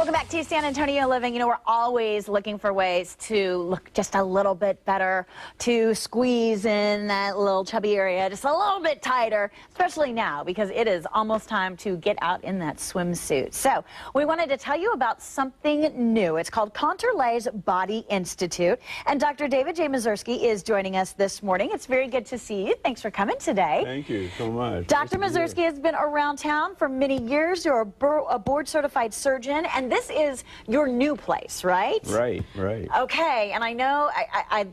Welcome back to San Antonio Living. You know, we're always looking for ways to look just a little bit better, to squeeze in that little chubby area just a little bit tighter, especially now because it is almost time to get out in that swimsuit. So we wanted to tell you about something new. It's called Contourlay's Body Institute, and Dr. David J. Mozersky is joining us this morning. It's very good to see you. Thanks for coming today. Thank you so much. Dr. Mozersky has been around town for many years. You're a board-certified surgeon, and this is your new place, right? Right. Okay, and I know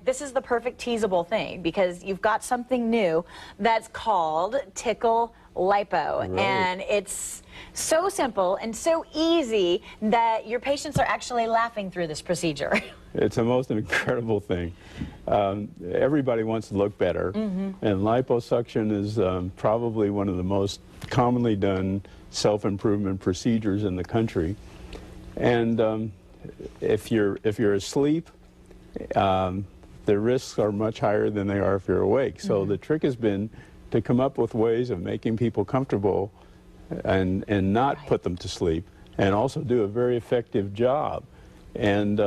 this is the perfect teasable thing because you've got something new that's called Tickle Lipo, right. And it's so simple and so easy that your patients are actually laughing through this procedure. It's the most incredible thing. Everybody wants to look better, and liposuction is probably one of the most commonly done self-improvement procedures in the country. And if you're asleep, the risks are much higher than they are if you're awake. So the trick has been to come up with ways of making people comfortable and not put them to sleep, and also do a very effective job and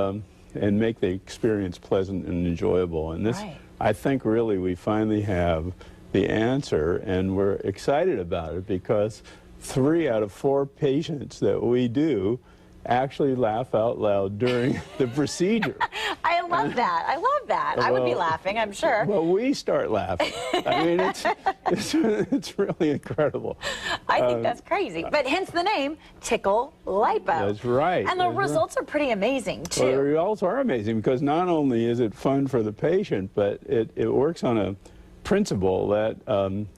make the experience pleasant and enjoyable. And this, I think, really we finally have the answer, and we're excited about it because 3 out of 4 patients that we do actually laugh out loud during the procedure. I love that. I love that. I would be laughing, I'm sure. Well, we start laughing. I mean, it's really incredible. I think that's crazy. But hence the name, Tickle Lipo. That's right. And the results are pretty amazing, too. Well, the results are amazing because not only is it fun for the patient, but it works on a principle that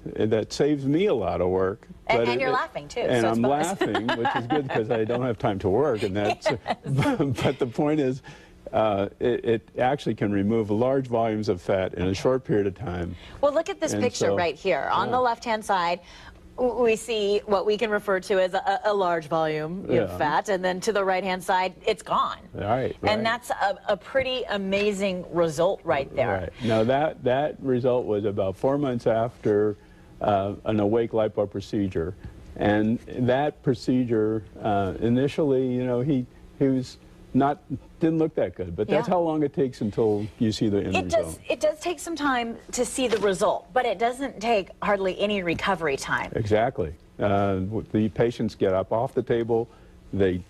that saves me a lot of work. And you're laughing too. And so I'm laughing, which is good because I don't have time to work. And that's. But the point is, it actually can remove large volumes of fat in a short period of time. Well, look at this picture right here. On the left-hand side, we see what we can refer to as a large volume of fat, and then to the right-hand side, it's gone. Right. And that's a pretty amazing result right there. Right. Now, that result was about 4 months after an awake lipo procedure. And that procedure, initially, you know, he was didn't look that good, but that's how long it takes until you see the end result. It does take some time to see the result, but it doesn't take hardly any recovery time. Exactly. The patients get up off the table, they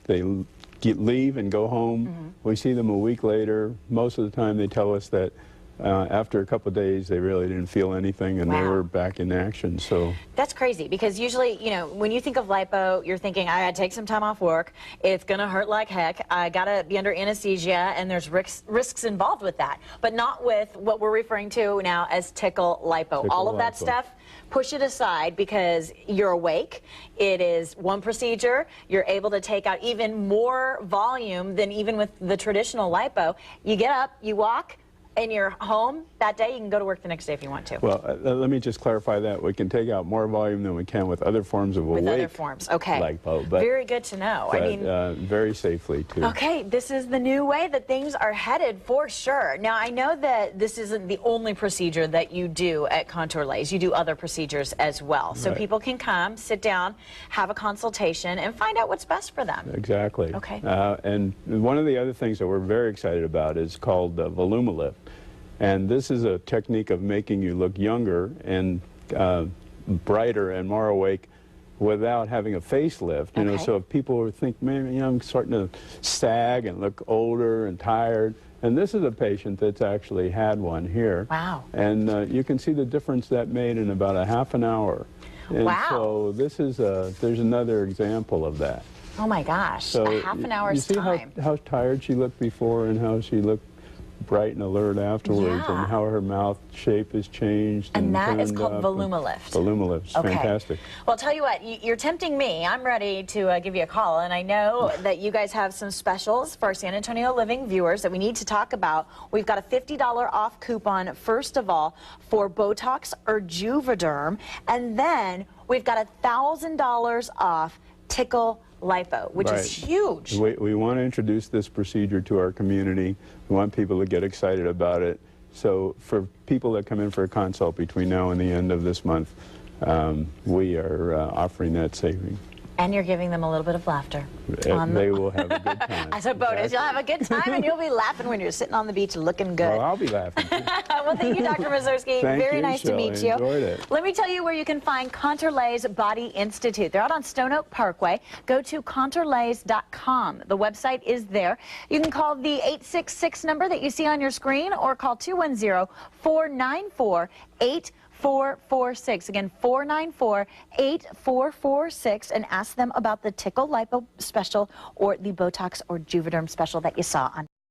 leave and go home. We see them a week later. Most of the time they tell us that after a couple of days, they really didn't feel anything, and they were back in action. So that's crazy because usually, you know, when you think of lipo, you're thinking, I gotta take some time off work. It's gonna hurt like heck. I gotta be under anesthesia, and there's risks involved with that. But not with what we're referring to now as Tickle Lipo. All of that stuff, push it aside because you're awake. It is one procedure. You're able to take out even more volume than even with the traditional lipo. You get up, you walk, and you're home that day. You can go to work the next day if you want to. Well, let me just clarify that. We can take out more volume than we can with other forms of awake. With other forms, okay. Lipo, but, very good to know. But, I mean, very safely, too. Okay, this is the new way that things are headed for sure. Now, I know that this isn't the only procedure that you do at Contourlay's. You do other procedures as well. So people can come, sit down, have a consultation, and find out what's best for them. Exactly. Okay. And one of the other things that we're very excited about is called Volumilift. And this is a technique of making you look younger and brighter and more awake without having a facelift. You know, so if people think, man, you know, I'm starting to sag and look older and tired. And this is a patient that's actually had one here. Wow. And you can see the difference that made in about a half an hour. And so this is there's another example of that. Oh my gosh, so a half an hour's time. You see how tired she looked before and how she looked bright and alert afterwards, and how her mouth shape has changed. And that is called Volumilift. Volumilift, fantastic. Well, I'll tell you what, you're tempting me. I'm ready to give you a call, and I know that you guys have some specials for our San Antonio Living viewers that we need to talk about. We've got a $50 off coupon, first of all, for Botox or Juvederm, and then we've got $1,000 off Tickle Lipo, which is huge. We want to introduce this procedure to our community. We want people to get excited about it. So for people that come in for a consult between now and the end of this month, we are offering that saving. And you're giving them a little bit of laughter. They will have a good time. As a bonus, Exactly. you'll have a good time and you'll be laughing when you're sitting on the beach looking good. Well, I'll be laughing. Well, thank you, Dr. Mozersky. Thank Very you, nice to Shelley. meet you. Enjoyed it. Let me tell you where you can find Conterlay's Body Institute. They're out on Stone Oak Parkway. Go to conterlays.com. The website is there. You can call the 866 number that you see on your screen or call 210-494-8446. Again, 494-8446, and ask them about the Tickle Lipo special or the Botox or Juvederm special that you saw on